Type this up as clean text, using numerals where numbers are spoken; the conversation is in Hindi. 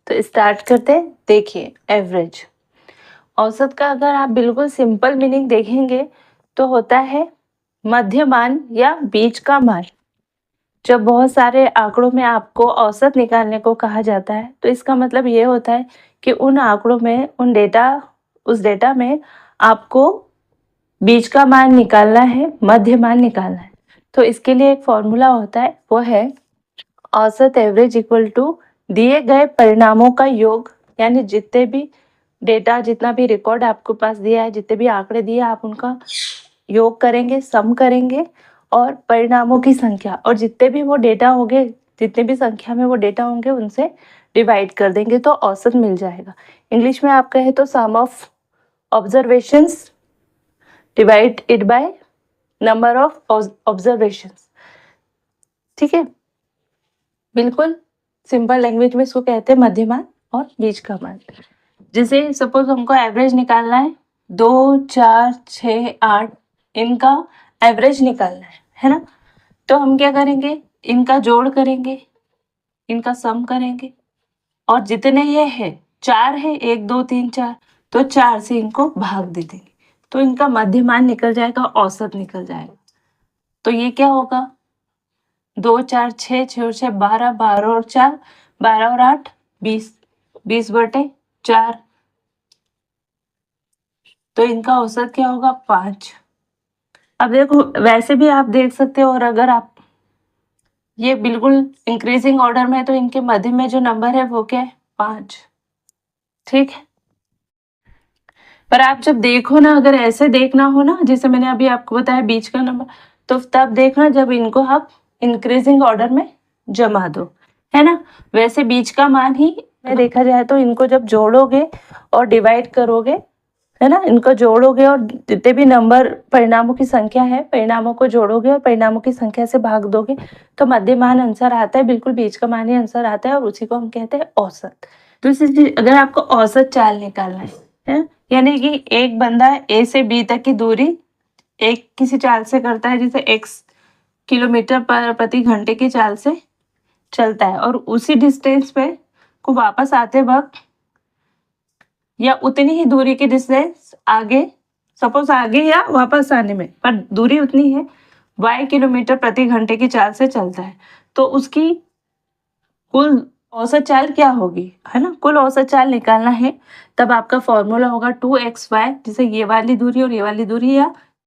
तो स्टार्ट करते हैं। देखिए, एवरेज औसत का अगर आप बिल्कुल सिंपल मीनिंग देखेंगे तो होता है मध्यमान या बीच का मान। जब बहुत सारे आंकड़ों में आपको औसत निकालने को कहा जाता है तो इसका मतलब ये होता है कि उन आंकड़ों में उस डेटा में आपको बीच का मान निकालना है, मध्य मान निकालना है। तो इसके लिए एक फॉर्मूला होता है, वो है औसत एवरेज इक्वल टू दिए गए परिणामों का योग। यानी जितने भी डेटा, जितना भी रिकॉर्ड आपके पास दिया है, जितने भी आंकड़े दिए, आप उनका योग करेंगे, सम करेंगे और परिणामों की संख्या, और जितने भी वो डेटा होंगे, जितने भी संख्या में वो डेटा होंगे उनसे डिवाइड कर देंगे तो औसत मिल जाएगा। इंग्लिश में आप कहें तो sum of observations divide it by number of observations. ठीक है, बिल्कुल सिंपल लैंग्वेज में इसको कहते हैं मध्यमान और बीच का मान। जैसे सपोज हमको एवरेज निकालना है, 2, 4, 6, 8 इनका एवरेज निकालना है ना। तो हम क्या करेंगे, इनका जोड़ करेंगे, इनका सम करेंगे और जितने ये है, 4 है, 1, 2, 3, 4, तो 4 से इनको भाग दे देंगे तो इनका मध्यमान निकल जाएगा, औसत निकल जाएगा। तो ये क्या होगा, 2, 4, 6, 6 और 6 12, 12 और 4 12 और 8 20, 20/4। तो इनका औसत क्या होगा, 5। अब देखो, वैसे भी आप देख सकते हो, और अगर आप ये बिल्कुल इंक्रीजिंग ऑर्डर में है तो इनके मध्य में जो नंबर है वो क्या है, 5। ठीक है, पर आप जब देखो ना, अगर ऐसे देखना हो ना, जैसे मैंने अभी आपको बताया बीच का नंबर, तो तब देखना जब इनको आप इंक्रीजिंग ऑर्डर में जमा दो, है ना। वैसे बीच का मान ही में देखा जाए तो इनको जब जोड़ोगे और डिवाइड करोगे, है ना, इनको जोड़ोगे और जितने भी नंबर परिणामों की संख्या है, परिणामों को जोड़ोगे और परिणामों की संख्या से भाग दोगे तो मध्यमान आंसर आता है, बिल्कुल बीच का मान ही आंसर आता है, और उसी को हम कहते हैं औसत। दूसरी चीज, अगर आपको औसत चाल निकालना है, यानी कि एक बंदा ए से बी तक की दूरी एक किसी चाल से करता है, जैसे x किलोमीटर प्रति घंटे की चाल से चलता है, और उसी डिस्टेंस पे को वापस आते वक्त या उतनी ही दूरी की डिस्टेंस आगे, सपोज आगे या वापस आने में, पर दूरी उतनी है, y किलोमीटर प्रति घंटे की चाल से चलता है, तो उसकी कुल औसत चाल क्या होगी, है ना। कुल औसत चाल निकालना है तब आपका फॉर्मूला होगा 2xy, जैसे ये वाली दूरी और ये वाली दूरी या